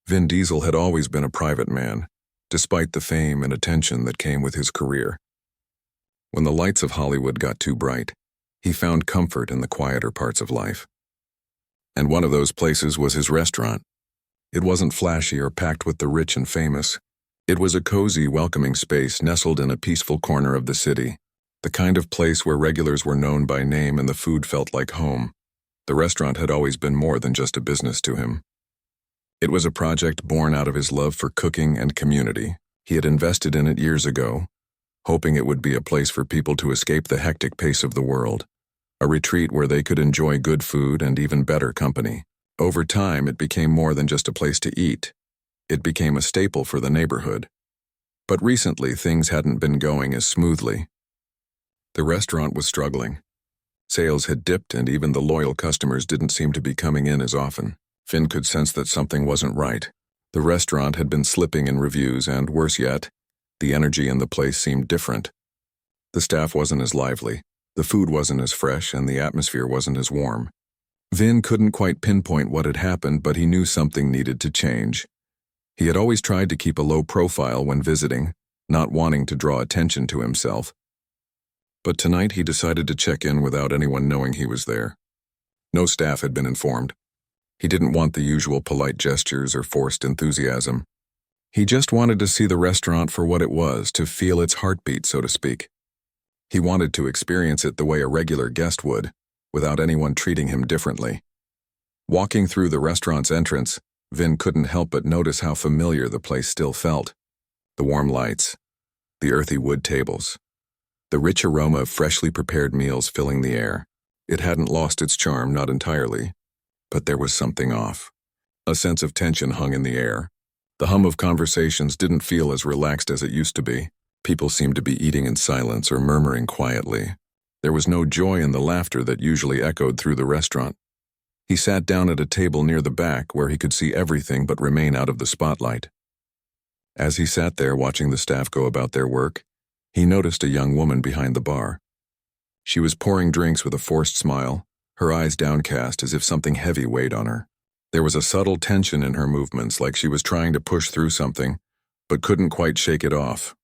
Vin Diesel had always been a private man, despite the fame and attention that came with his career. When the lights of Hollywood got too bright, he found comfort in the quieter parts of life. And one of those places was his restaurant. It wasn't flashy or packed with the rich and famous. It was a cozy, welcoming space nestled in a peaceful corner of the city, the kind of place where regulars were known by name and the food felt like home. The restaurant had always been more than just a business to him. It was a project born out of his love for cooking and community. He had invested in it years ago, hoping it would be a place for people to escape the hectic pace of the world, a retreat where they could enjoy good food and even better company. Over time, it became more than just a place to eat. It became a staple for the neighborhood. But recently, things hadn't been going as smoothly. The restaurant was struggling. Sales had dipped and even the loyal customers didn't seem to be coming in as often. Finn could sense that something wasn't right. The restaurant had been slipping in reviews and, worse yet, the energy in the place seemed different. The staff wasn't as lively, the food wasn't as fresh, and the atmosphere wasn't as warm. Vin couldn't quite pinpoint what had happened, but he knew something needed to change. He had always tried to keep a low profile when visiting, not wanting to draw attention to himself. But tonight he decided to check in without anyone knowing he was there. No staff had been informed. He didn't want the usual polite gestures or forced enthusiasm. He just wanted to see the restaurant for what it was, to feel its heartbeat, so to speak. He wanted to experience it the way a regular guest would, without anyone treating him differently. Walking through the restaurant's entrance, Vin couldn't help but notice how familiar the place still felt. The warm lights, the earthy wood tables, the rich aroma of freshly prepared meals filling the air. It hadn't lost its charm, not entirely, but there was something off. A sense of tension hung in the air. The hum of conversations didn't feel as relaxed as it used to be. People seemed to be eating in silence or murmuring quietly. There was no joy in the laughter that usually echoed through the restaurant. He sat down at a table near the back where he could see everything but remain out of the spotlight. As he sat there watching the staff go about their work, he noticed a young woman behind the bar. She was pouring drinks with a forced smile, her eyes downcast as if something heavy weighed on her. There was a subtle tension in her movements, like she was trying to push through something, but couldn't quite shake it off.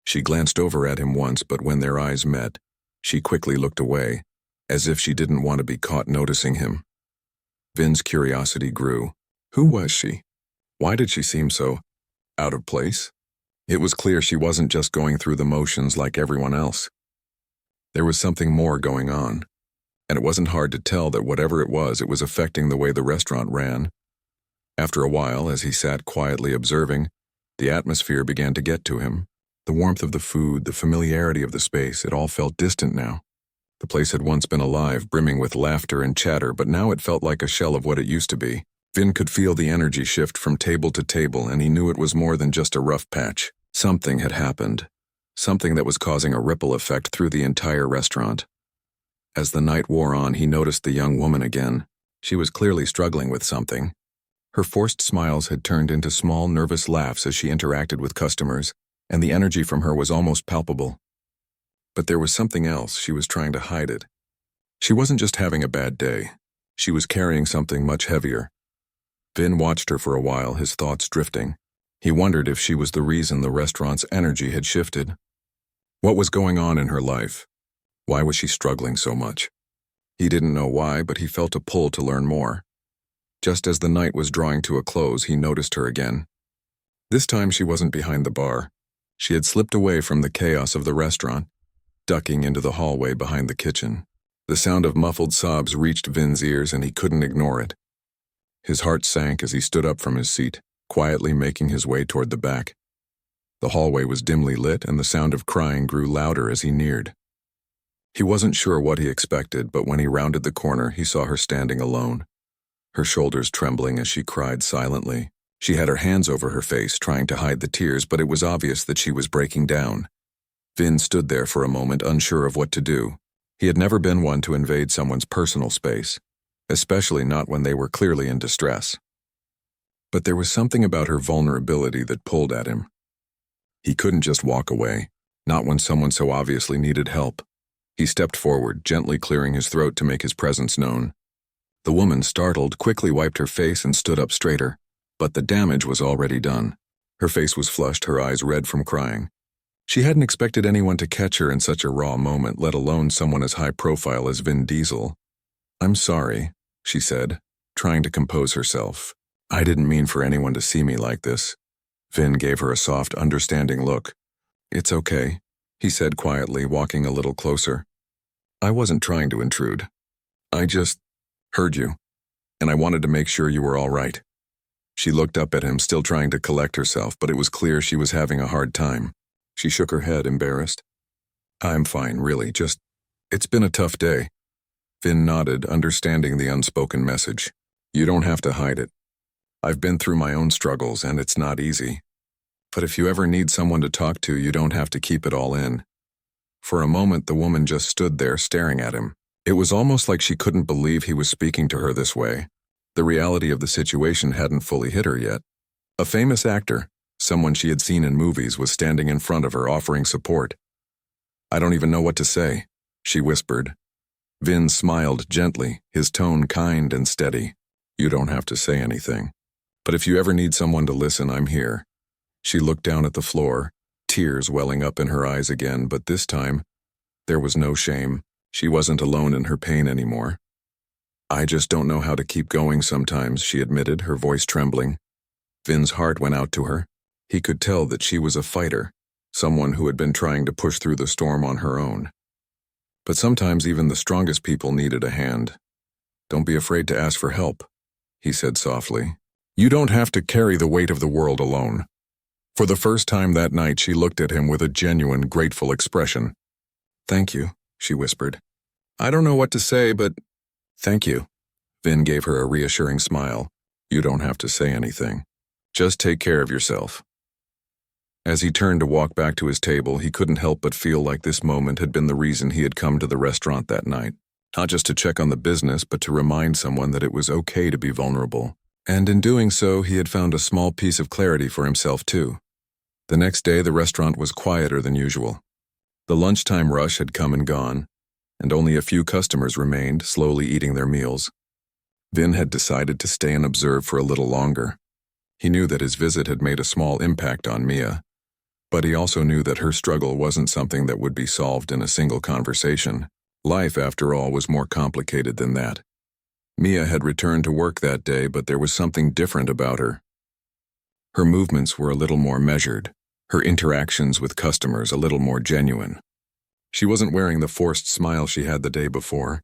She glanced over at him once, but when their eyes met, she quickly looked away, as if she didn't want to be caught noticing him. Vin's curiosity grew. Who was she? Why did she seem so out of place? It was clear she wasn't just going through the motions like everyone else. There was something more going on, and it wasn't hard to tell that whatever it was affecting the way the restaurant ran. After a while, as he sat quietly observing, the atmosphere began to get to him. The warmth of the food, the familiarity of the space, it all felt distant now. The place had once been alive, brimming with laughter and chatter, but now it felt like a shell of what it used to be. Vin could feel the energy shift from table to table, and he knew it was more than just a rough patch. Something had happened. Something that was causing a ripple effect through the entire restaurant. As the night wore on, he noticed the young woman again. She was clearly struggling with something. Her forced smiles had turned into small, nervous laughs as she interacted with customers, and the energy from her was almost palpable. But there was something else. She was trying to hide it. She wasn't just having a bad day. She was carrying something much heavier. Vin watched her for a while, his thoughts drifting. He wondered if she was the reason the restaurant's energy had shifted. What was going on in her life? Why was she struggling so much? He didn't know why, but he felt a pull to learn more. Just as the night was drawing to a close, he noticed her again. This time she wasn't behind the bar. She had slipped away from the chaos of the restaurant, ducking into the hallway behind the kitchen. The sound of muffled sobs reached Vin's ears, and he couldn't ignore it. His heart sank as he stood up from his seat, quietly making his way toward the back. The hallway was dimly lit, and the sound of crying grew louder as he neared. He wasn't sure what he expected, but when he rounded the corner, he saw her standing alone, her shoulders trembling as she cried silently. She had her hands over her face, trying to hide the tears, but it was obvious that she was breaking down. Vin stood there for a moment, unsure of what to do. He had never been one to invade someone's personal space, especially not when they were clearly in distress. But there was something about her vulnerability that pulled at him. He couldn't just walk away, not when someone so obviously needed help. He stepped forward, gently clearing his throat to make his presence known. The woman, startled, quickly wiped her face and stood up straighter. But the damage was already done. Her face was flushed, her eyes red from crying. She hadn't expected anyone to catch her in such a raw moment, let alone someone as high profile as Vin Diesel. "I'm sorry," she said, trying to compose herself. "I didn't mean for anyone to see me like this." Vin gave her a soft, understanding look. "It's okay," he said quietly, walking a little closer. "I wasn't trying to intrude. I just heard you, and I wanted to make sure you were all right." She looked up at him, still trying to collect herself, but it was clear she was having a hard time. She shook her head, embarrassed. "I'm fine, really, it's been a tough day." Vin nodded, understanding the unspoken message. "You don't have to hide it. I've been through my own struggles, and it's not easy. But if you ever need someone to talk to, you don't have to keep it all in." For a moment, the woman just stood there, staring at him. It was almost like she couldn't believe he was speaking to her this way. The reality of the situation hadn't fully hit her yet. A famous actor, someone she had seen in movies, was standing in front of her, offering support. "I don't even know what to say," she whispered. Vin smiled gently, his tone kind and steady. "You don't have to say anything. But if you ever need someone to listen, I'm here." She looked down at the floor, tears welling up in her eyes again, but this time, there was no shame. She wasn't alone in her pain anymore. "I just don't know how to keep going sometimes," she admitted, her voice trembling. Vin's heart went out to her. He could tell that she was a fighter, someone who had been trying to push through the storm on her own. But sometimes even the strongest people needed a hand. "Don't be afraid to ask for help," he said softly. "You don't have to carry the weight of the world alone." For the first time that night, she looked at him with a genuine, grateful expression. "Thank you," she whispered. "I don't know what to say, but thank you." Vin gave her a reassuring smile. "You don't have to say anything. Just take care of yourself." As he turned to walk back to his table, he couldn't help but feel like this moment had been the reason he had come to the restaurant that night. Not just to check on the business, but to remind someone that it was okay to be vulnerable. And in doing so, he had found a small piece of clarity for himself too. The next day, the restaurant was quieter than usual. The lunchtime rush had come and gone, and only a few customers remained, slowly eating their meals. Vin had decided to stay and observe for a little longer. He knew that his visit had made a small impact on Mia, but he also knew that her struggle wasn't something that would be solved in a single conversation. Life, after all, was more complicated than that. Mia had returned to work that day, but there was something different about her. Her movements were a little more measured, her interactions with customers a little more genuine. She wasn't wearing the forced smile she had the day before.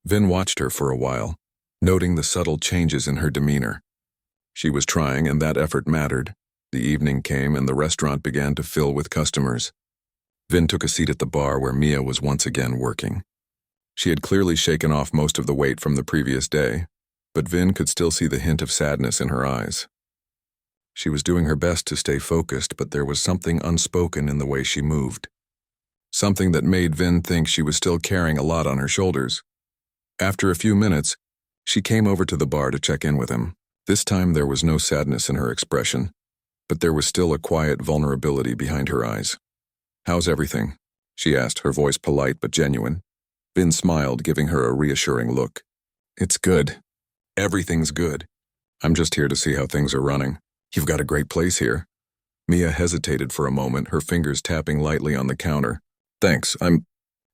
Vin watched her for a while, noting the subtle changes in her demeanor. She was trying, and that effort mattered. The evening came, and the restaurant began to fill with customers. Vin took a seat at the bar where Mia was once again working. She had clearly shaken off most of the weight from the previous day, but Vin could still see the hint of sadness in her eyes. She was doing her best to stay focused, but there was something unspoken in the way she moved. Something that made Vin think she was still carrying a lot on her shoulders. After a few minutes, she came over to the bar to check in with him. This time there was no sadness in her expression, but there was still a quiet vulnerability behind her eyes. "How's everything?" she asked, her voice polite but genuine. Vin smiled, giving her a reassuring look. "It's good. Everything's good. I'm just here to see how things are running. You've got a great place here." Mia hesitated for a moment, her fingers tapping lightly on the counter. "Thanks, I'm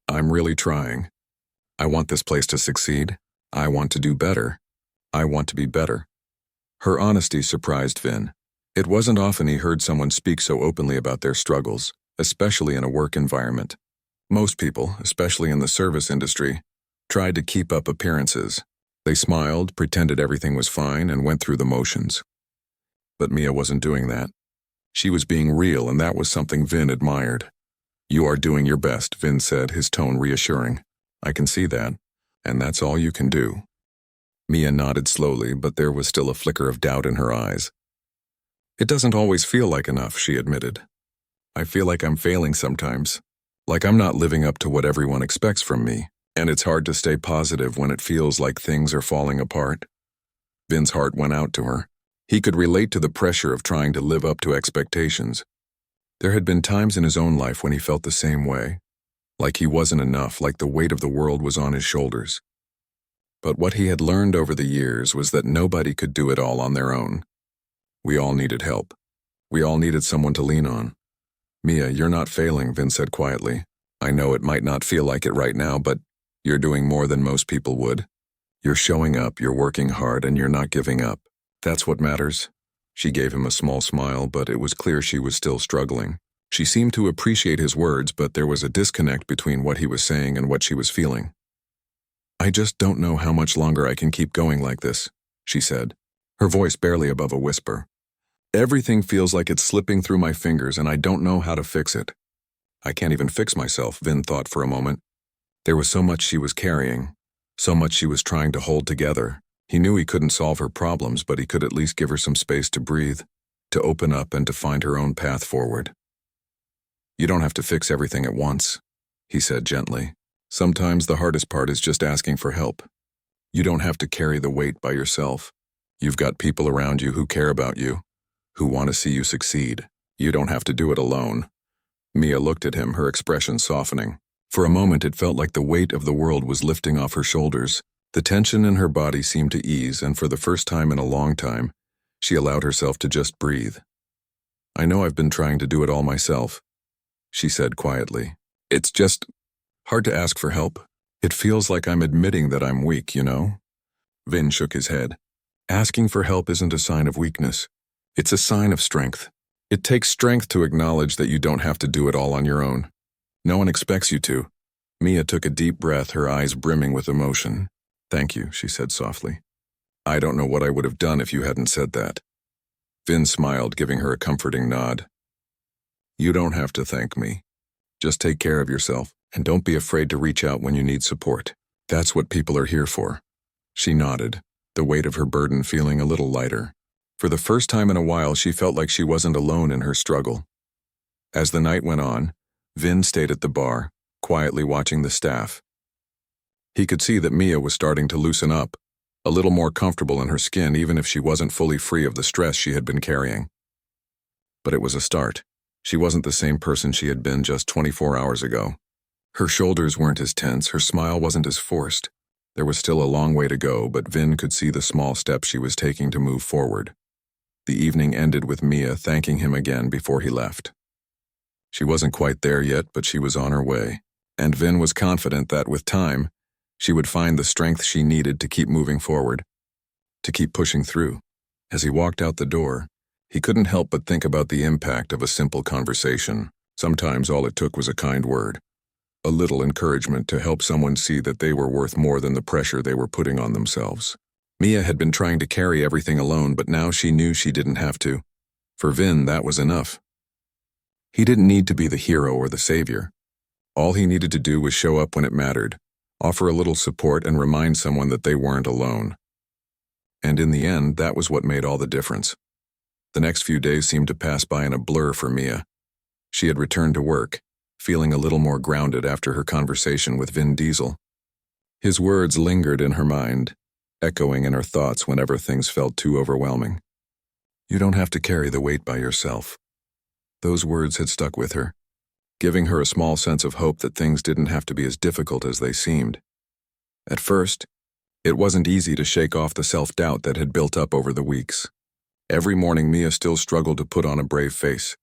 really trying. I want this place to succeed. I want to do better. I want to be better." Her honesty surprised Vin. It wasn't often he heard someone speak so openly about their struggles, especially in a work environment. Most people, especially in the service industry, tried to keep up appearances. They smiled, pretended everything was fine, and went through the motions. But Mia wasn't doing that. She was being real, and that was something Vin admired. "You are doing your best," Vin said, his tone reassuring. "I can see that, and that's all you can do." Mia nodded slowly, but there was still a flicker of doubt in her eyes. "It doesn't always feel like enough," she admitted. "I feel like I'm failing sometimes, like I'm not living up to what everyone expects from me, and it's hard to stay positive when it feels like things are falling apart." Vin's heart went out to her. He could relate to the pressure of trying to live up to expectations. There had been times in his own life when he felt the same way, like he wasn't enough, like the weight of the world was on his shoulders. But what he had learned over the years was that nobody could do it all on their own. We all needed help. We all needed someone to lean on. Mia, you're not failing, Vin said quietly. I know it might not feel like it right now, but you're doing more than most people would. You're showing up, you're working hard, and you're not giving up. That's what matters. She gave him a small smile, but it was clear she was still struggling. She seemed to appreciate his words, but there was a disconnect between what he was saying and what she was feeling. I just don't know how much longer I can keep going like this, she said, her voice barely above a whisper. Everything feels like it's slipping through my fingers and I don't know how to fix it. I can't even fix myself, Vin thought for a moment. There was so much she was carrying, so much she was trying to hold together. He knew he couldn't solve her problems, but he could at least give her some space to breathe, to open up and to find her own path forward. You don't have to fix everything at once, he said gently. Sometimes the hardest part is just asking for help. You don't have to carry the weight by yourself. You've got people around you who care about you, who want to see you succeed. You don't have to do it alone. Mia looked at him, her expression softening. For a moment it felt like the weight of the world was lifting off her shoulders. The tension in her body seemed to ease, and for the first time in a long time, she allowed herself to just breathe. I know I've been trying to do it all myself, she said quietly. It's just hard to ask for help. It feels like I'm admitting that I'm weak, you know? Vin shook his head. Asking for help isn't a sign of weakness. It's a sign of strength. It takes strength to acknowledge that you don't have to do it all on your own. No one expects you to. Mia took a deep breath, her eyes brimming with emotion. Thank you, she said softly. I don't know what I would have done if you hadn't said that. Vin smiled, giving her a comforting nod. You don't have to thank me. Just take care of yourself, and don't be afraid to reach out when you need support. That's what people are here for. She nodded, the weight of her burden feeling a little lighter. For the first time in a while, she felt like she wasn't alone in her struggle. As the night went on, Vin stayed at the bar, quietly watching the staff. He could see that Mia was starting to loosen up, a little more comfortable in her skin even if she wasn't fully free of the stress she had been carrying. But it was a start. She wasn't the same person she had been just 24 hours ago. Her shoulders weren't as tense, her smile wasn't as forced. There was still a long way to go, but Vin could see the small steps she was taking to move forward. The evening ended with Mia thanking him again before he left. She wasn't quite there yet, but she was on her way, and Vin was confident that with time, she would find the strength she needed to keep moving forward, to keep pushing through. As he walked out the door, he couldn't help but think about the impact of a simple conversation. Sometimes all it took was a kind word, a little encouragement to help someone see that they were worth more than the pressure they were putting on themselves. Mia had been trying to carry everything alone, but now she knew she didn't have to. For Vin, that was enough. He didn't need to be the hero or the savior. All he needed to do was show up when it mattered, offer a little support, and remind someone that they weren't alone. And in the end, that was what made all the difference. The next few days seemed to pass by in a blur for Mia. She had returned to work, feeling a little more grounded after her conversation with Vin Diesel. His words lingered in her mind, echoing in her thoughts whenever things felt too overwhelming. You don't have to carry the weight by yourself. Those words had stuck with her, giving her a small sense of hope that things didn't have to be as difficult as they seemed. At first, it wasn't easy to shake off the self-doubt that had built up over the weeks. Every morning Mia still struggled to put on a brave face,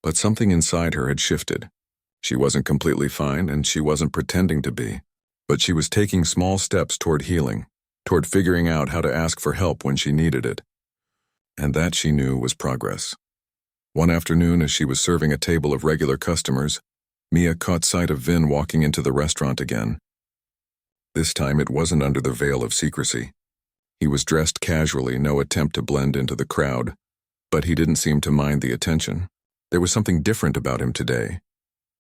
but something inside her had shifted. She wasn't completely fine, and she wasn't pretending to be, but she was taking small steps toward healing, toward figuring out how to ask for help when she needed it. And that, she knew, was progress. One afternoon, as she was serving a table of regular customers, Mia caught sight of Vin walking into the restaurant again. This time it wasn't under the veil of secrecy. He was dressed casually, no attempt to blend into the crowd, but he didn't seem to mind the attention. There was something different about him today.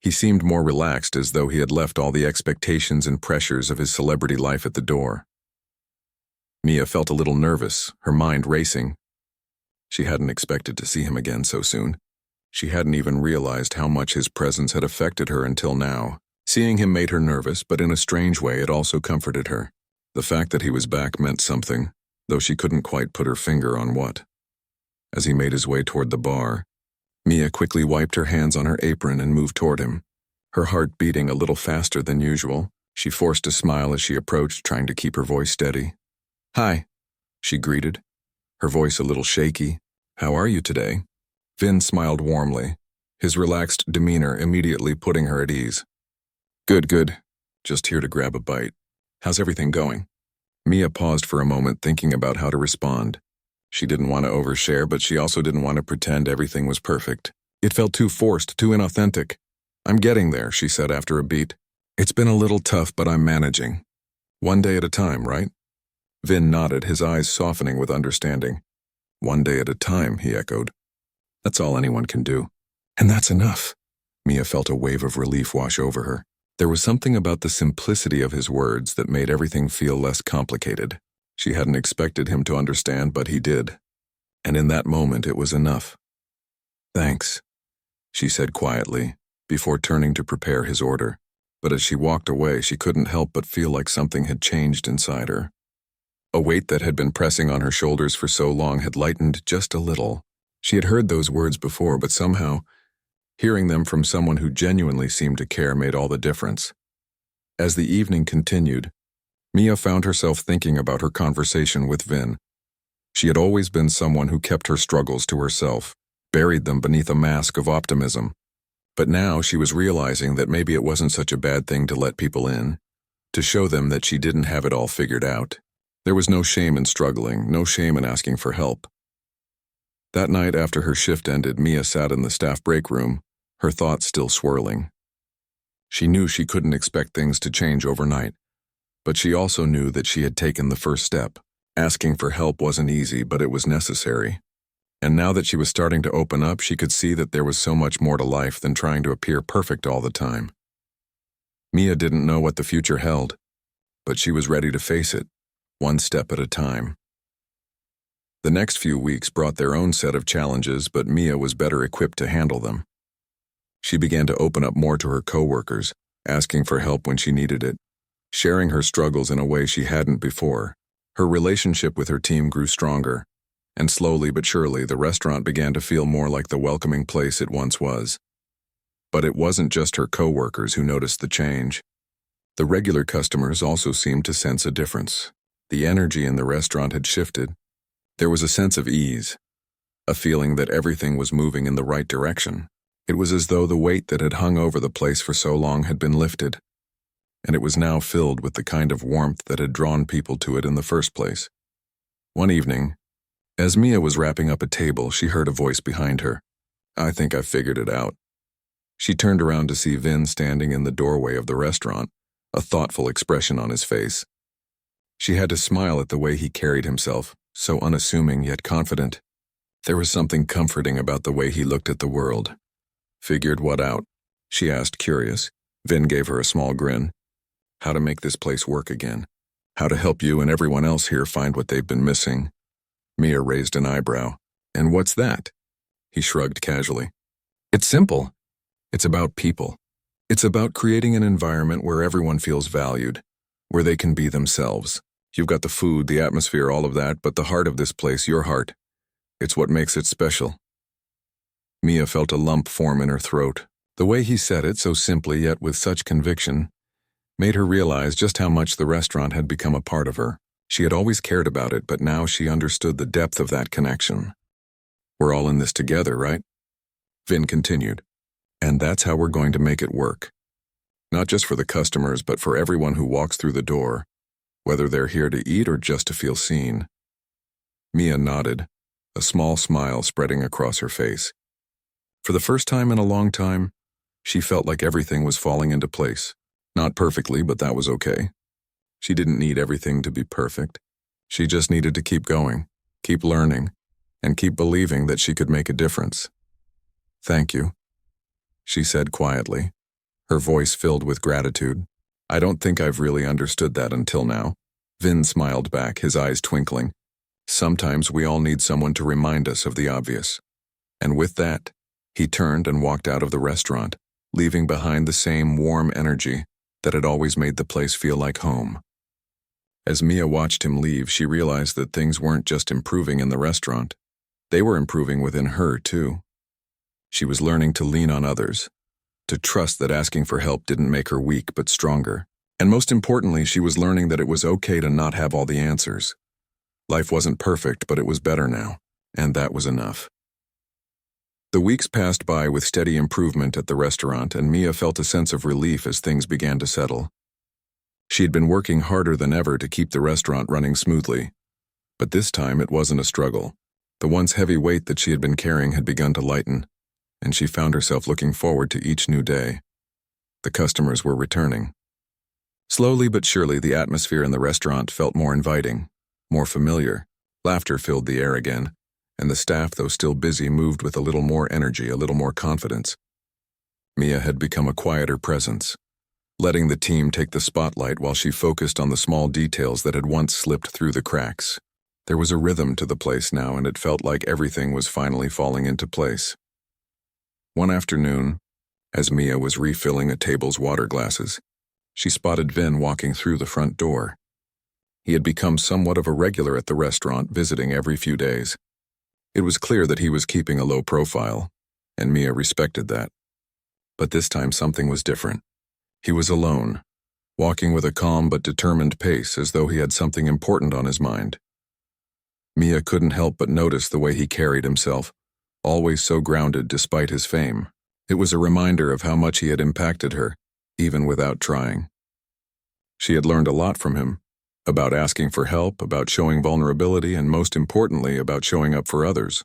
He seemed more relaxed, as though he had left all the expectations and pressures of his celebrity life at the door. Mia felt a little nervous, her mind racing. She hadn't expected to see him again so soon. She hadn't even realized how much his presence had affected her until now. Seeing him made her nervous, but in a strange way it also comforted her. The fact that he was back meant something, though she couldn't quite put her finger on what. As he made his way toward the bar, Mia quickly wiped her hands on her apron and moved toward him. Her heart beating a little faster than usual, she forced a smile as she approached, trying to keep her voice steady. "Hi," she greeted, her voice a little shaky, How are you today? Vin smiled warmly, his relaxed demeanor immediately putting her at ease. Good, good. Just here to grab a bite. How's everything going? Mia paused for a moment thinking about how to respond. She didn't want to overshare, but she also didn't want to pretend everything was perfect. It felt too forced, too inauthentic. I'm getting there, she said after a beat. It's been a little tough, but I'm managing. One day at a time, right? Vin nodded, his eyes softening with understanding. One day at a time, he echoed. That's all anyone can do. And that's enough. Mia felt a wave of relief wash over her. There was something about the simplicity of his words that made everything feel less complicated. She hadn't expected him to understand, but he did. And in that moment, it was enough. Thanks, she said quietly, before turning to prepare his order. But as she walked away, she couldn't help but feel like something had changed inside her. A weight that had been pressing on her shoulders for so long had lightened just a little. She had heard those words before, but somehow, hearing them from someone who genuinely seemed to care made all the difference. As the evening continued, Mia found herself thinking about her conversation with Vin. She had always been someone who kept her struggles to herself, buried them beneath a mask of optimism. But now she was realizing that maybe it wasn't such a bad thing to let people in, to show them that she didn't have it all figured out. There was no shame in struggling, no shame in asking for help. That night after her shift ended, Mia sat in the staff break room, her thoughts still swirling. She knew she couldn't expect things to change overnight, but she also knew that she had taken the first step. Asking for help wasn't easy, but it was necessary. And now that she was starting to open up, she could see that there was so much more to life than trying to appear perfect all the time. Mia didn't know what the future held, but she was ready to face it, one step at a time. The next few weeks brought their own set of challenges, but Mia was better equipped to handle them. She began to open up more to her coworkers, asking for help when she needed it, sharing her struggles in a way she hadn't before. Her relationship with her team grew stronger, and slowly but surely the restaurant began to feel more like the welcoming place it once was. But it wasn't just her coworkers who noticed the change. The regular customers also seemed to sense a difference. The energy in the restaurant had shifted. There was a sense of ease, a feeling that everything was moving in the right direction. It was as though the weight that had hung over the place for so long had been lifted, and it was now filled with the kind of warmth that had drawn people to it in the first place. One evening, as Mia was wrapping up a table, she heard a voice behind her. I think I've figured it out. She turned around to see Vin standing in the doorway of the restaurant, a thoughtful expression on his face. She had to smile at the way he carried himself, so unassuming yet confident. There was something comforting about the way he looked at the world. Figured what out? She asked, curious. Vin gave her a small grin. How to make this place work again. How to help you and everyone else here find what they've been missing. Mia raised an eyebrow. And what's that? He shrugged casually. It's simple. It's about people. It's about creating an environment where everyone feels valued, where they can be themselves. You've got the food, the atmosphere, all of that, but the heart of this place, your heart, it's what makes it special. Mia felt a lump form in her throat. The way he said it, so simply yet with such conviction, made her realize just how much the restaurant had become a part of her. She had always cared about it, but now she understood the depth of that connection. We're all in this together, right? Vin continued. And that's how we're going to make it work. Not just for the customers, but for everyone who walks through the door, whether they're here to eat or just to feel seen. Mia nodded, a small smile spreading across her face. For the first time in a long time, she felt like everything was falling into place. Not perfectly, but that was okay. She didn't need everything to be perfect. She just needed to keep going, keep learning, and keep believing that she could make a difference. Thank you, she said quietly, her voice filled with gratitude. I don't think I've really understood that until now. Vin smiled back, his eyes twinkling. Sometimes we all need someone to remind us of the obvious. And with that, he turned and walked out of the restaurant, leaving behind the same warm energy that had always made the place feel like home. As Mia watched him leave, she realized that things weren't just improving in the restaurant. They were improving within her, too. She was learning to lean on others, to trust that asking for help didn't make her weak but stronger. And most importantly, she was learning that it was okay to not have all the answers. Life wasn't perfect, but it was better now, and that was enough. The weeks passed by with steady improvement at the restaurant, and Mia felt a sense of relief as things began to settle. She had been working harder than ever to keep the restaurant running smoothly. But this time it wasn't a struggle. The once heavy weight that she had been carrying had begun to lighten, and she found herself looking forward to each new day. The customers were returning. Slowly but surely, the atmosphere in the restaurant felt more inviting, more familiar. Laughter filled the air again, and the staff, though still busy, moved with a little more energy, a little more confidence. Mia had become a quieter presence, letting the team take the spotlight while she focused on the small details that had once slipped through the cracks. There was a rhythm to the place now, and it felt like everything was finally falling into place. One afternoon, as Mia was refilling a table's water glasses, she spotted Vin walking through the front door. He had become somewhat of a regular at the restaurant, visiting every few days. It was clear that he was keeping a low profile, and Mia respected that. But this time something was different. He was alone, walking with a calm but determined pace, as though he had something important on his mind. Mia couldn't help but notice the way he carried himself, always so grounded despite his fame. It was a reminder of how much he had impacted her, even without trying. She had learned a lot from him, about asking for help, about showing vulnerability, and most importantly, about showing up for others.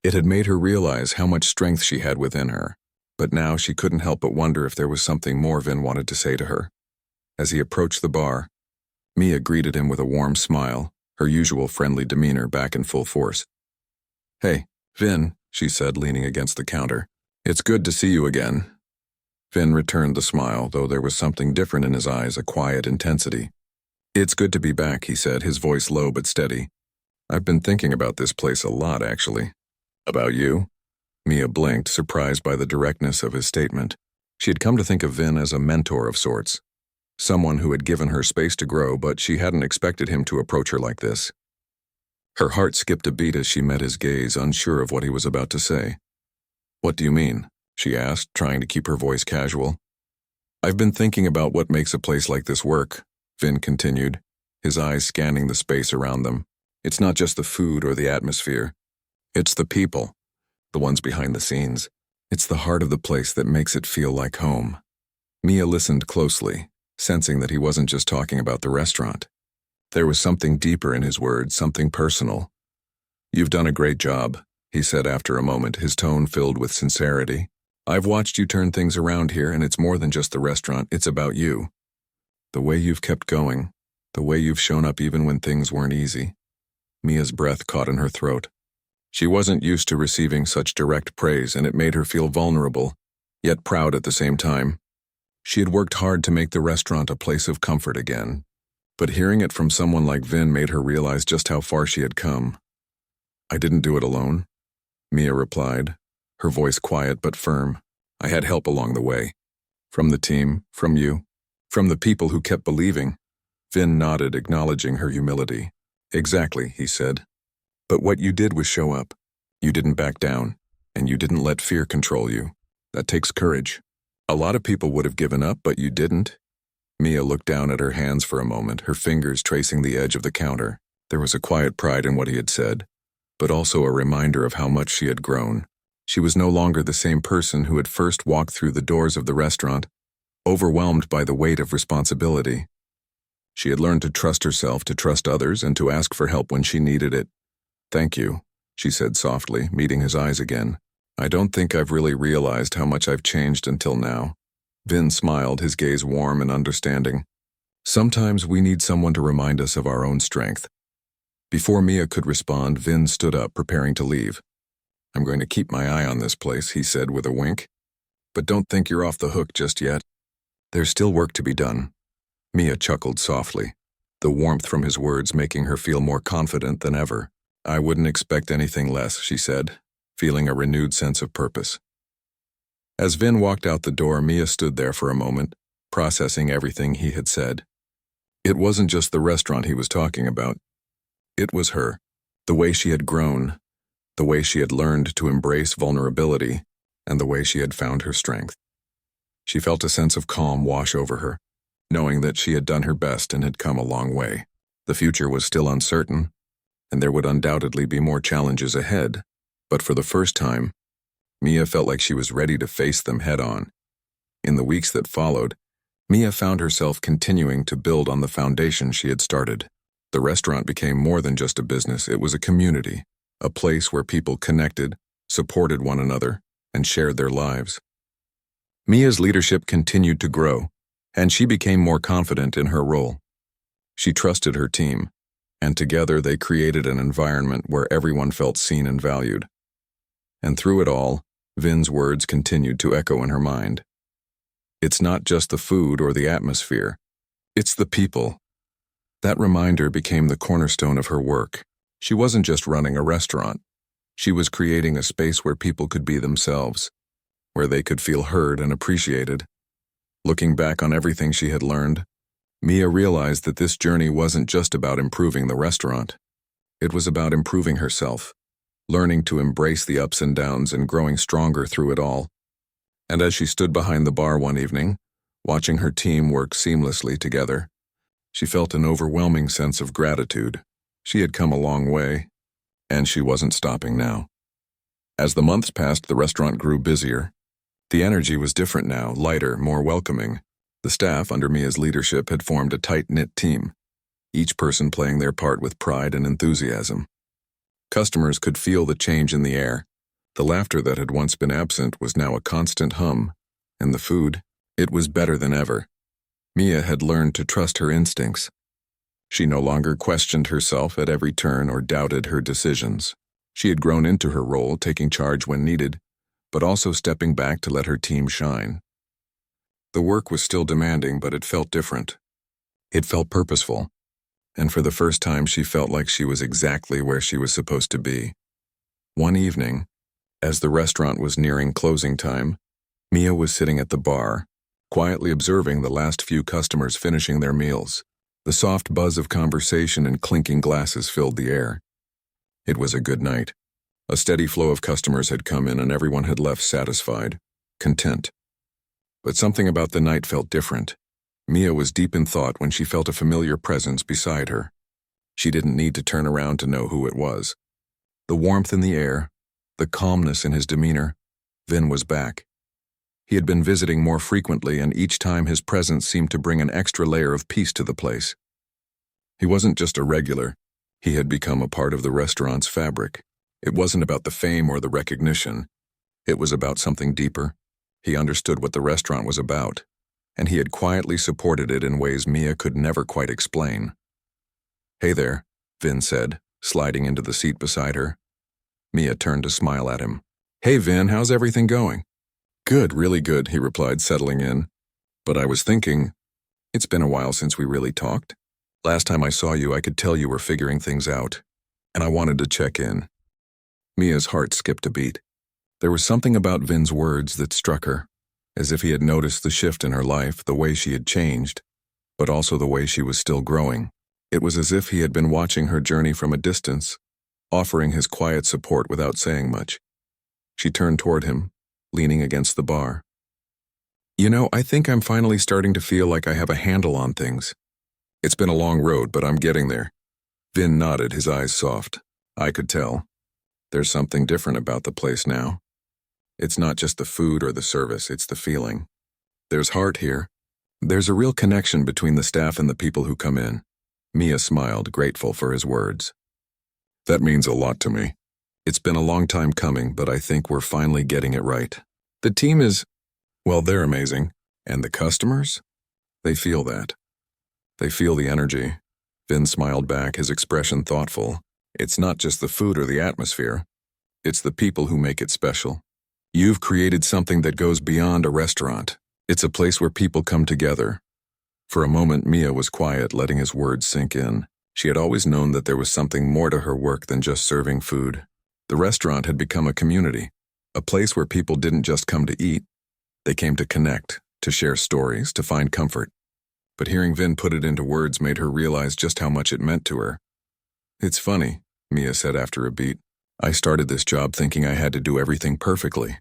It had made her realize how much strength she had within her, but now she couldn't help but wonder if there was something more Vin wanted to say to her. As he approached the bar, Mia greeted him with a warm smile, her usual friendly demeanor back in full force. "Hey, Vin," she said, leaning against the counter. "It's good to see you again." Vin returned the smile, though there was something different in his eyes, a quiet intensity. "It's good to be back," he said, his voice low but steady. "I've been thinking about this place a lot, actually." "About you?" Mia blinked, surprised by the directness of his statement. She had come to think of Vin as a mentor of sorts, someone who had given her space to grow, but she hadn't expected him to approach her like this. Her heart skipped a beat as she met his gaze, unsure of what he was about to say. "What do you mean?" she asked, trying to keep her voice casual. "I've been thinking about what makes a place like this work," Vin continued, his eyes scanning the space around them. "It's not just the food or the atmosphere. It's the people, the ones behind the scenes. It's the heart of the place that makes it feel like home." Mia listened closely, sensing that he wasn't just talking about the restaurant. There was something deeper in his words, something personal. "You've done a great job," he said after a moment, his tone filled with sincerity. "I've watched you turn things around here, and it's more than just the restaurant, it's about you. The way you've kept going, the way you've shown up even when things weren't easy." Mia's breath caught in her throat. She wasn't used to receiving such direct praise, and it made her feel vulnerable, yet proud at the same time. She had worked hard to make the restaurant a place of comfort again, but hearing it from someone like Vin made her realize just how far she had come. "I didn't do it alone," Mia replied, her voice quiet but firm. "I had help along the way. From the team, from you, from the people who kept believing." Vin nodded, acknowledging her humility. "Exactly," he said. "But what you did was show up. You didn't back down, and you didn't let fear control you. That takes courage. A lot of people would have given up, but you didn't." Mia looked down at her hands for a moment, her fingers tracing the edge of the counter. There was a quiet pride in what he had said, but also a reminder of how much she had grown. She was no longer the same person who had first walked through the doors of the restaurant, overwhelmed by the weight of responsibility. She had learned to trust herself, to trust others, and to ask for help when she needed it. "Thank you," she said softly, meeting his eyes again. "I don't think I've really realized how much I've changed until now." Vin smiled, his gaze warm and understanding. "Sometimes we need someone to remind us of our own strength." Before Mia could respond, Vin stood up, preparing to leave. "I'm going to keep my eye on this place," he said with a wink. "But don't think you're off the hook just yet. There's still work to be done." Mia chuckled softly, the warmth from his words making her feel more confident than ever. "I wouldn't expect anything less," she said, feeling a renewed sense of purpose. As Vin walked out the door, Mia stood there for a moment, processing everything he had said. It wasn't just the restaurant he was talking about. It was her, the way she had grown, the way she had learned to embrace vulnerability, and the way she had found her strength. She felt a sense of calm wash over her, knowing that she had done her best and had come a long way. The future was still uncertain, and there would undoubtedly be more challenges ahead, but for the first time, Mia felt like she was ready to face them head-on. In the weeks that followed, Mia found herself continuing to build on the foundation she had started. The restaurant became more than just a business, it was a community, a place where people connected, supported one another, and shared their lives. Mia's leadership continued to grow, and she became more confident in her role. She trusted her team, and together they created an environment where everyone felt seen and valued. And through it all, Vin's words continued to echo in her mind. It's not just the food or the atmosphere, it's the people. That reminder became the cornerstone of her work. She wasn't just running a restaurant. She was creating a space where people could be themselves, where they could feel heard and appreciated. Looking back on everything she had learned, Mia realized that this journey wasn't just about improving the restaurant. It was about improving herself, learning to embrace the ups and downs and growing stronger through it all. And as she stood behind the bar one evening, watching her team work seamlessly together, she felt an overwhelming sense of gratitude. She had come a long way, and she wasn't stopping now. As the months passed, the restaurant grew busier. The energy was different now, lighter, more welcoming. The staff, under Mia's leadership, had formed a tight-knit team, each person playing their part with pride and enthusiasm. Customers could feel the change in the air. The laughter that had once been absent was now a constant hum, and the food, it was better than ever. Mia had learned to trust her instincts. She no longer questioned herself at every turn or doubted her decisions. She had grown into her role, taking charge when needed, but also stepping back to let her team shine. The work was still demanding, but it felt different. It felt purposeful, and for the first time she felt like she was exactly where she was supposed to be. One evening, as the restaurant was nearing closing time, Mia was sitting at the bar, quietly observing the last few customers finishing their meals. The soft buzz of conversation and clinking glasses filled the air. It was a good night. A steady flow of customers had come in and everyone had left satisfied, content. But something about the night felt different. Mia was deep in thought when she felt a familiar presence beside her. She didn't need to turn around to know who it was. The warmth in the air, the calmness in his demeanor, Vin was back. He had been visiting more frequently, and each time his presence seemed to bring an extra layer of peace to the place. He wasn't just a regular. He had become a part of the restaurant's fabric. It wasn't about the fame or the recognition. It was about something deeper. He understood what the restaurant was about, and he had quietly supported it in ways Mia could never quite explain. "Hey there," Vin said, sliding into the seat beside her. Mia turned to smile at him. "Hey Vin, how's everything going?" "Good, really good," he replied, settling in. "But I was thinking, it's been a while since we really talked. Last time I saw you, I could tell you were figuring things out, and I wanted to check in." Mia's heart skipped a beat. There was something about Vin's words that struck her, as if he had noticed the shift in her life, the way she had changed, but also the way she was still growing. It was as if he had been watching her journey from a distance, offering his quiet support without saying much. She turned toward him, leaning against the bar. "You know, I think I'm finally starting to feel like I have a handle on things. It's been a long road, but I'm getting there." Vin nodded, his eyes soft. "I could tell. There's something different about the place now. It's not just the food or the service, it's the feeling. There's heart here. There's a real connection between the staff and the people who come in." Mia smiled, grateful for his words. "That means a lot to me. It's been a long time coming, but I think we're finally getting it right. The team is, well, they're amazing. And the customers? They feel that. They feel the energy." Vin smiled back, his expression thoughtful. "It's not just the food or the atmosphere. It's the people who make it special. You've created something that goes beyond a restaurant. It's a place where people come together." For a moment, Mia was quiet, letting his words sink in. She had always known that there was something more to her work than just serving food. The restaurant had become a community, a place where people didn't just come to eat. They came to connect, to share stories, to find comfort. But hearing Vin put it into words made her realize just how much it meant to her. "It's funny," Mia said after a beat. "I started this job thinking I had to do everything perfectly.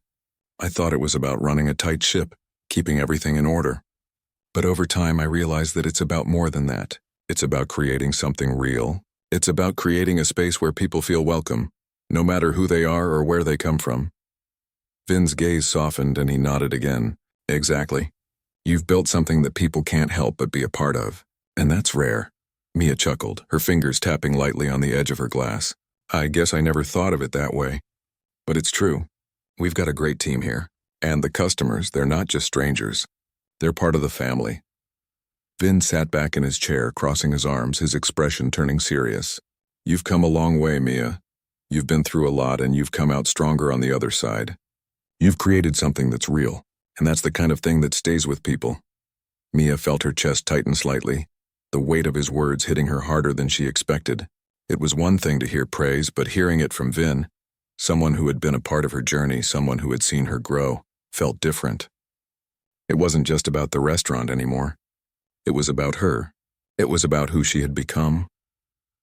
I thought it was about running a tight ship, keeping everything in order. But over time I realized that it's about more than that. It's about creating something real. It's about creating a space where people feel welcome, no matter who they are or where they come from." Vin's gaze softened and he nodded again. Exactly. You've built something that people can't help but be a part of. And that's rare. Mia chuckled, her fingers tapping lightly on the edge of her glass. I guess I never thought of it that way. But it's true. We've got a great team here. And the customers, they're not just strangers. They're part of the family. Vin sat back in his chair, crossing his arms, his expression turning serious. You've come a long way, Mia. You've been through a lot and you've come out stronger on the other side. You've created something that's real, and that's the kind of thing that stays with people. Mia felt her chest tighten slightly, the weight of his words hitting her harder than she expected. It was one thing to hear praise, but hearing it from Vin, someone who had been a part of her journey, someone who had seen her grow, felt different. It wasn't just about the restaurant anymore. It was about her. It was about who she had become.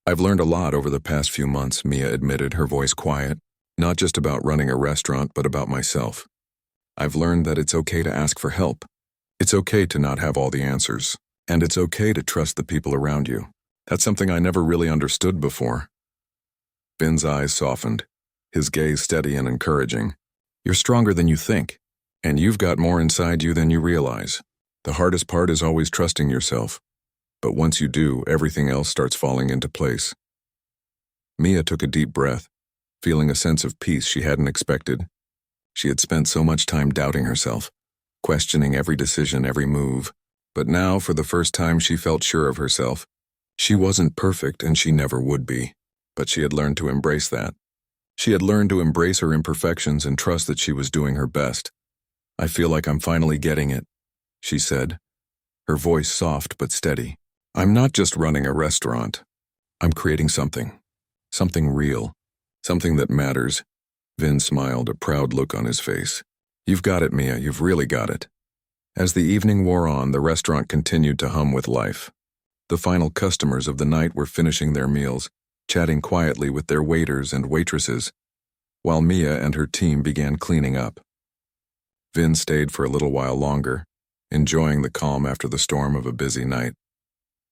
I've learned a lot over the past few months, Mia admitted, her voice quiet. Not just about running a restaurant, but about myself. I've learned that it's okay to ask for help. It's okay to not have all the answers. And it's okay to trust the people around you. That's something I never really understood before. Vin's eyes softened, his gaze steady and encouraging. You're stronger than you think, and you've got more inside you than you realize. The hardest part is always trusting yourself. But once you do, everything else starts falling into place. Mia took a deep breath, feeling a sense of peace she hadn't expected. She had spent so much time doubting herself, questioning every decision, every move. But now, for the first time, she felt sure of herself. She wasn't perfect, and she never would be. But she had learned to embrace that. She had learned to embrace her imperfections and trust that she was doing her best. I feel like I'm finally getting it, she said, her voice soft but steady. I'm not just running a restaurant. I'm creating something real, something that matters. Vin smiled, a proud look on his face. You've got it, Mia, you've really got it. As the evening wore on, the restaurant continued to hum with life. The final customers of the night were finishing their meals, chatting quietly with their waiters and waitresses, while Mia and her team began cleaning up. Vin stayed for a little while longer, enjoying the calm after the storm of a busy night.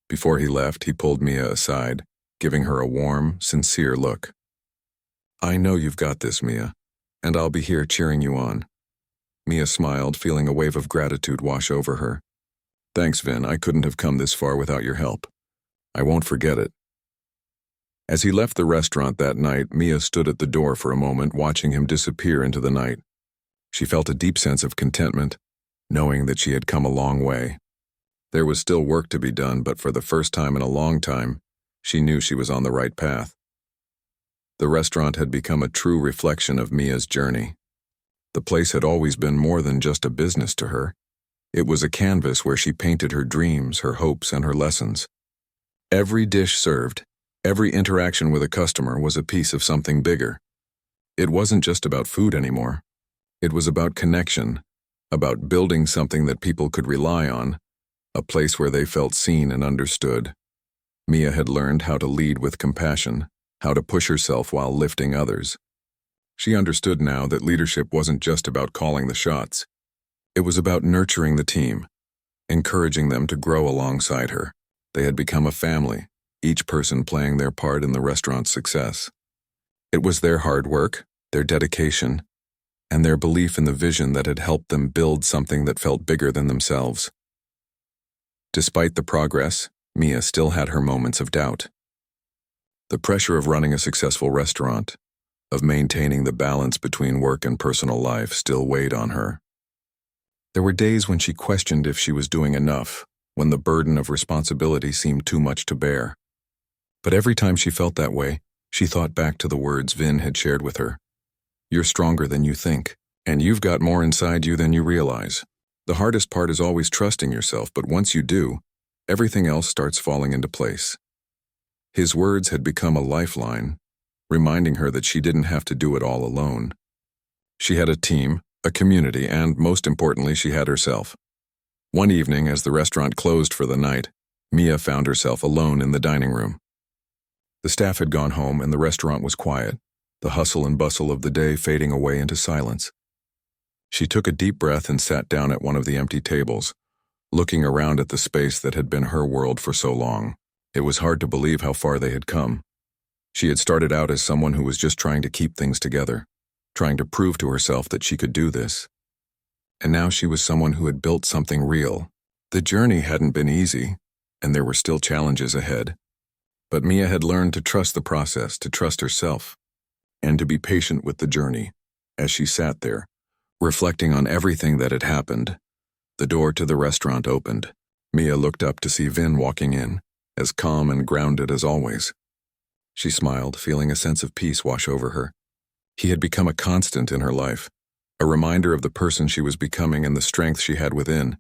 Before he left, he pulled Mia aside, giving her a warm, sincere look. I know you've got this, Mia, and I'll be here cheering you on. Mia smiled, feeling a wave of gratitude wash over her. Thanks, Vin, I couldn't have come this far without your help. I won't forget it. As he left the restaurant that night, Mia stood at the door for a moment, watching him disappear into the night. She felt a deep sense of contentment, knowing that she had come a long way. There was still work to be done, but for the first time in a long time, she knew she was on the right path. The restaurant had become a true reflection of Mia's journey. The place had always been more than just a business to her. It was a canvas where she painted her dreams, her hopes, and her lessons. Every dish served, every interaction with a customer was a piece of something bigger. It wasn't just about food anymore. It was about connection, about building something that people could rely on, a place where they felt seen and understood. Mia had learned how to lead with compassion, how to push herself while lifting others. She understood now that leadership wasn't just about calling the shots. It was about nurturing the team, encouraging them to grow alongside her. They had become a family, each person playing their part in the restaurant's success. It was their hard work, their dedication, and their belief in the vision that had helped them build something that felt bigger than themselves. Despite the progress, Mia still had her moments of doubt. The pressure of running a successful restaurant, of maintaining the balance between work and personal life, still weighed on her. There were days when she questioned if she was doing enough, when the burden of responsibility seemed too much to bear. But every time she felt that way, she thought back to the words Vin had shared with her. You're stronger than you think, and you've got more inside you than you realize. The hardest part is always trusting yourself, but once you do, everything else starts falling into place. His words had become a lifeline, reminding her that she didn't have to do it all alone. She had a team, a community, and most importantly, she had herself. One evening, as the restaurant closed for the night, Mia found herself alone in the dining room. The staff had gone home and the restaurant was quiet, the hustle and bustle of the day fading away into silence. She took a deep breath and sat down at one of the empty tables, looking around at the space that had been her world for so long. It was hard to believe how far they had come. She had started out as someone who was just trying to keep things together. trying to prove to herself that she could do this. And now she was someone who had built something real. The journey hadn't been easy, and there were still challenges ahead. But Mia had learned to trust the process, to trust herself, and to be patient with the journey. As she sat there, reflecting on everything that had happened, the door to the restaurant opened. Mia looked up to see Vin walking in, as calm and grounded as always. She smiled, feeling a sense of peace wash over her. He had become a constant in her life, a reminder of the person she was becoming and the strength she had within.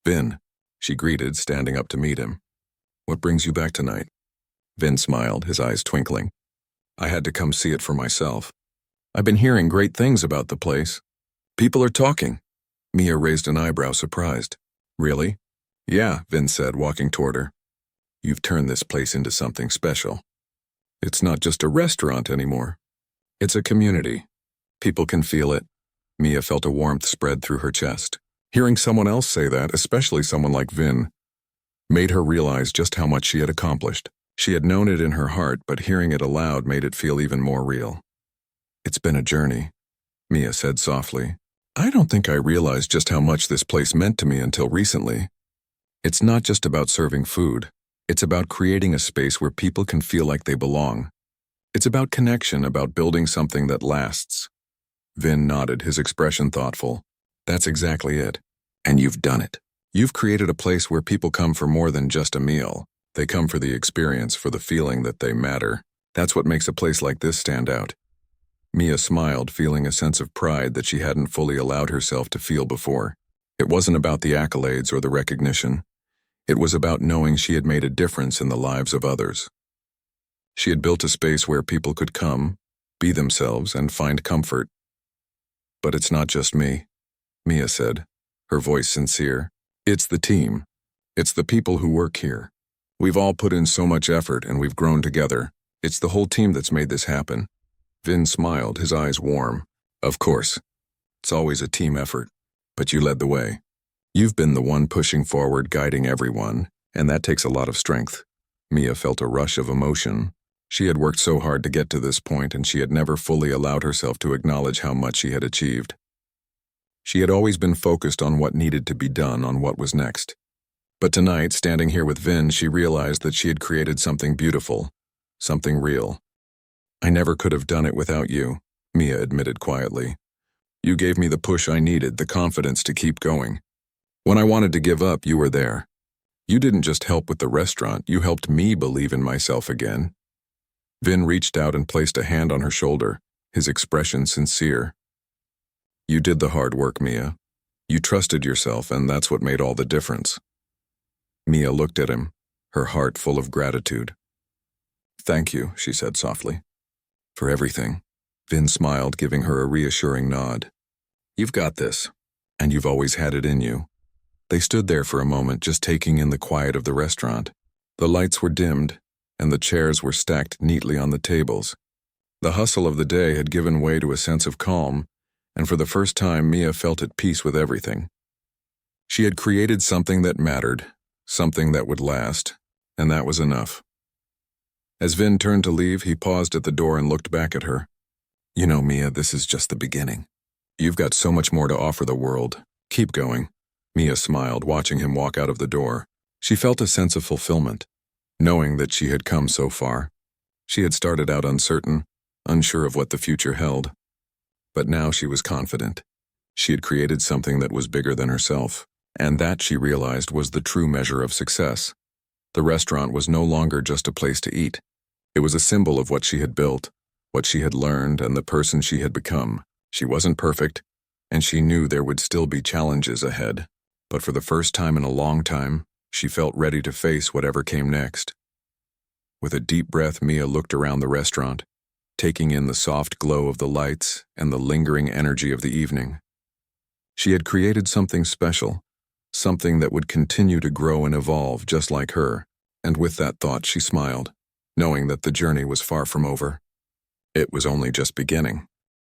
"Vin," she greeted, standing up to meet him. "What brings you back tonight?" Vin smiled, his eyes twinkling. "I had to come see it for myself. I've been hearing great things about the place. People are talking." Mia raised an eyebrow, surprised. "Really?" "Yeah," Vin said, walking toward her. "You've turned this place into something special. It's not just a restaurant anymore. It's a community. People can feel it." Mia felt a warmth spread through her chest. Hearing someone else say that, especially someone like Vin, made her realize just how much she had accomplished. She had known it in her heart, but hearing it aloud made it feel even more real. "It's been a journey," Mia said softly. "I don't think I realized just how much this place meant to me until recently. It's not just about serving food. It's about creating a space where people can feel like they belong. It's about connection, about building something that lasts." Vin nodded, his expression thoughtful. "That's exactly it. And you've done it. You've created a place where people come for more than just a meal. They come for the experience, for the feeling that they matter. That's what makes a place like this stand out." Mia smiled, feeling a sense of pride that she hadn't fully allowed herself to feel before. It wasn't about the accolades or the recognition. It was about knowing she had made a difference in the lives of others. She had built a space where people could come, be themselves, and find comfort. "But it's not just me," Mia said, her voice sincere. "It's the team. It's the people who work here. We've all put in so much effort and we've grown together. It's the whole team that's made this happen." Vin smiled, his eyes warm. "Of course. It's always a team effort. But you led the way. You've been the one pushing forward, guiding everyone, and that takes a lot of strength." Mia felt a rush of emotion. She had worked so hard to get to this point, and she had never fully allowed herself to acknowledge how much she had achieved. She had always been focused on what needed to be done, on what was next. But tonight, standing here with Vin, she realized that she had created something beautiful, something real. "I never could have done it without you," Mia admitted quietly. "You gave me the push I needed, the confidence to keep going. When I wanted to give up, you were there. You didn't just help with the restaurant, you helped me believe in myself again." Vin reached out and placed a hand on her shoulder, his expression sincere. "You did the hard work, Mia. You trusted yourself, and that's what made all the difference." Mia looked at him, her heart full of gratitude. "Thank you," she said softly. "For everything." Vin smiled, giving her a reassuring nod. "You've got this, and you've always had it in you." They stood there for a moment, just taking in the quiet of the restaurant. The lights were dimmed, and the chairs were stacked neatly on the tables. The hustle of the day had given way to a sense of calm, and for the first time Mia felt at peace with everything. She had created something that mattered, something that would last, and that was enough. As Vin turned to leave, he paused at the door and looked back at her. "You know, Mia, this is just the beginning. You've got so much more to offer the world. Keep going." Mia smiled, watching him walk out of the door. She felt a sense of fulfillment, knowing that she had come so far. She had started out uncertain, unsure of what the future held. But now she was confident. She had created something that was bigger than herself, and that, she realized, was the true measure of success. The restaurant was no longer just a place to eat. It was a symbol of what she had built, what she had learned, and the person she had become. She wasn't perfect, and she knew there would still be challenges ahead. But for the first time in a long time, she felt ready to face whatever came next. With a deep breath, Mia looked around the restaurant, taking in the soft glow of the lights and the lingering energy of the evening. She had created something special, something that would continue to grow and evolve just like her, and with that thought she smiled, knowing that the journey was far from over. It was only just beginning.